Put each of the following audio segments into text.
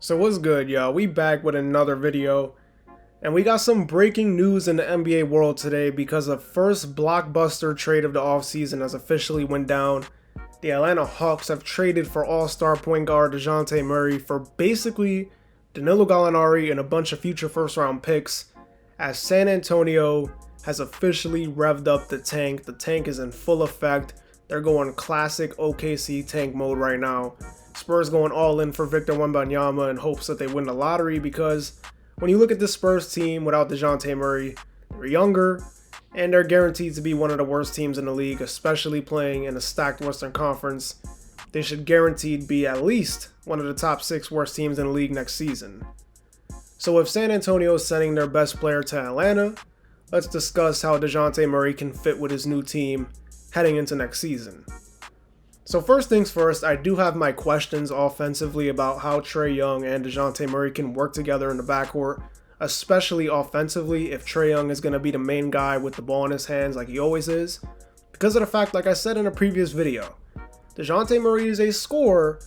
So what's good, y'all? We back with another video, and we got some breaking news in the NBA world today because the first blockbuster trade of the offseason has officially went down. The Atlanta Hawks have traded for all-star point guard Dejounte Murray for basically Danilo Gallinari and a bunch of future first-round picks, as San Antonio has officially revved up the tank. The tank is in full effect. They're going classic OKC tank mode right now. Spurs going all in for Victor Wembanyama in hopes that they win the lottery, because when you look at this Spurs team without Dejounte Murray, they're younger and they're guaranteed to be one of the worst teams in the league, especially playing in a stacked Western Conference. They should guaranteed be at least one of the top 6 worst teams in the league next season. So if San Antonio is sending their best player to Atlanta, let's discuss how Dejounte Murray can fit with his new team heading into next season. So first things first, I do have my questions offensively about how Trae Young and Dejounte Murray can work together in the backcourt, especially offensively if Trae Young is going to be the main guy with the ball in his hands like he always is, because of the fact, like I said in a previous video, Dejounte Murray is a scorer,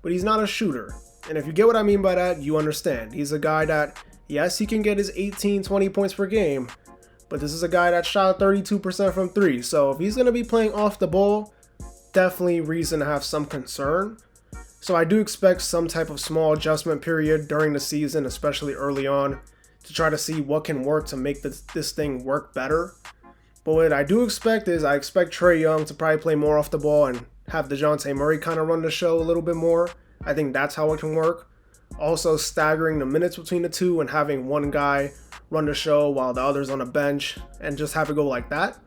but he's not a shooter. And if you get what I mean by that, you understand. He's a guy that, yes, he can get his 18, 20 points per game, but this is a guy that shot 32% from 3. So if he's going to be playing off the ball, definitely reason to have some concern. So I do expect some type of small adjustment period during the season, especially early on, to try to see what can work to make this thing work better. But what I do expect is I expect Trae Young to probably play more off the ball and have Dejounte Murray kind of run the show a little bit more. I think that's how it can work. Also staggering the minutes between the two and having one guy run the show while the other's on the bench and just have it go like that,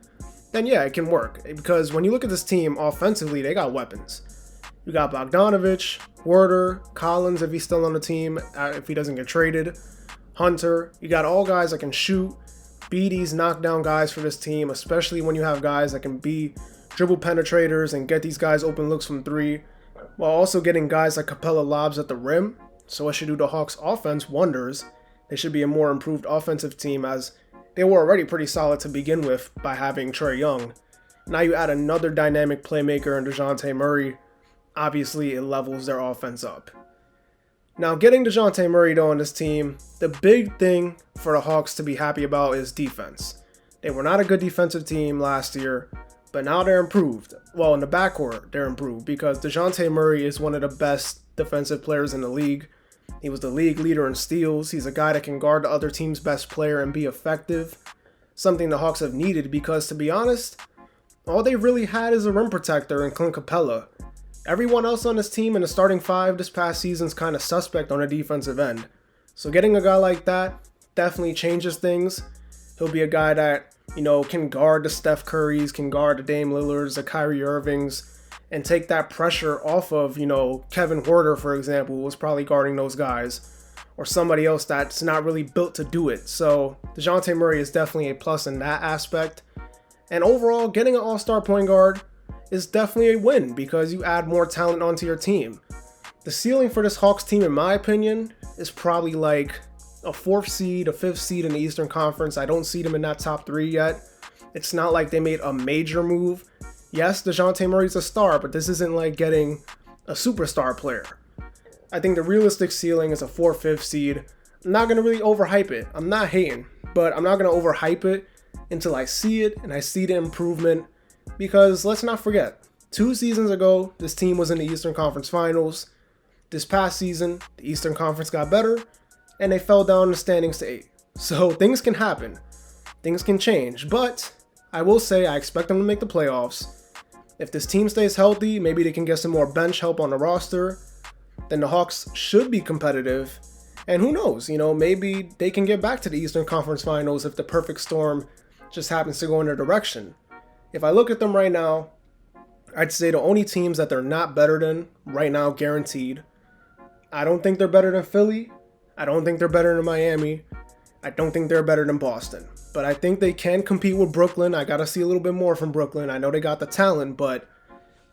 then yeah, it can work. Because when you look at this team offensively, they got weapons. You got Bogdanovich, Werder, Collins if he's still on the team, if he doesn't get traded, Hunter. You got all guys that can shoot, be these knockdown guys for this team, especially when you have guys that can be dribble penetrators and get these guys open looks from 3, while also getting guys like Capella lobs at the rim. So it should do the Hawks offense wonders. They should be a more improved offensive team, as they were already pretty solid to begin with by having Trae Young. Now you add another dynamic playmaker in Dejounte Murray, obviously it levels their offense up. Now getting Dejounte Murray though on this team, the big thing for the Hawks to be happy about is defense. They were not a good defensive team last year, but now they're improved. Well, in the backcourt, they're improved because Dejounte Murray is one of the best defensive players in the league. He was the league leader in steals. He's a guy that can guard the other team's best player and be effective. Something the Hawks have needed because, to be honest, all they really had is a rim protector in Clint Capella. Everyone else on this team in the starting 5 this past season's kind of suspect on the defensive end. So getting a guy like that definitely changes things. He'll be a guy that, can guard the Steph Currys, can guard the Dame Lillards, the Kyrie Irvings, and take that pressure off of, Kevin Huerter, for example, who was probably guarding those guys, or somebody else that's not really built to do it. So Dejounte Murray is definitely a plus in that aspect. And overall, getting an all-star point guard is definitely a win because you add more talent onto your team. The ceiling for this Hawks team, in my opinion, is probably like a 4th seed, a 5th seed in the Eastern Conference. I don't see them in that top 3 yet. It's not like they made a major move. Yes, Dejounte Murray's a star, but this isn't like getting a superstar player. I think the realistic ceiling is a 4th, 5th seed. I'm not going to really overhype it. I'm not hating, but I'm not going to overhype it until I see it and I see the improvement. Because let's not forget, 2 seasons ago, this team was in the Eastern Conference Finals. This past season, the Eastern Conference got better, and they fell down in the standings to 8. So things can happen. Things can change, but I will say I expect them to make the playoffs. If this team stays healthy, maybe they can get some more bench help on the roster, then the Hawks should be competitive. And who knows, maybe they can get back to the Eastern Conference Finals if the perfect storm just happens to go in their direction. If I look at them right now, I'd say the only teams that they're not better than right now, guaranteed. I don't think they're better than Philly. I don't think they're better than Miami. I don't think they're better than Boston. But I think they can compete with Brooklyn. I got to see a little bit more from Brooklyn. I know they got the talent, but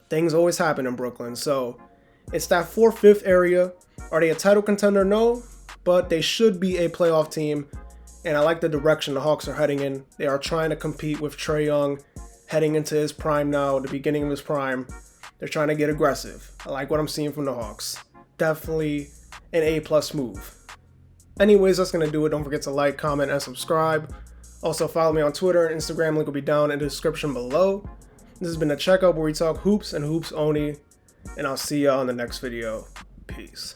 things always happen in Brooklyn. So it's that 4th, 5th area. Are they a title contender? No, but they should be a playoff team. And I like the direction the Hawks are heading in. They are trying to compete with Trae Young heading into his prime now, the beginning of his prime. They're trying to get aggressive. I like what I'm seeing from the Hawks. Definitely an A+ move. Anyways, that's going to do it. Don't forget to like, comment, and subscribe. Also, follow me on Twitter and Instagram. Link will be down in the description below. This has been a checkup where we talk hoops and hoops only. And I'll see y'all in the next video. Peace.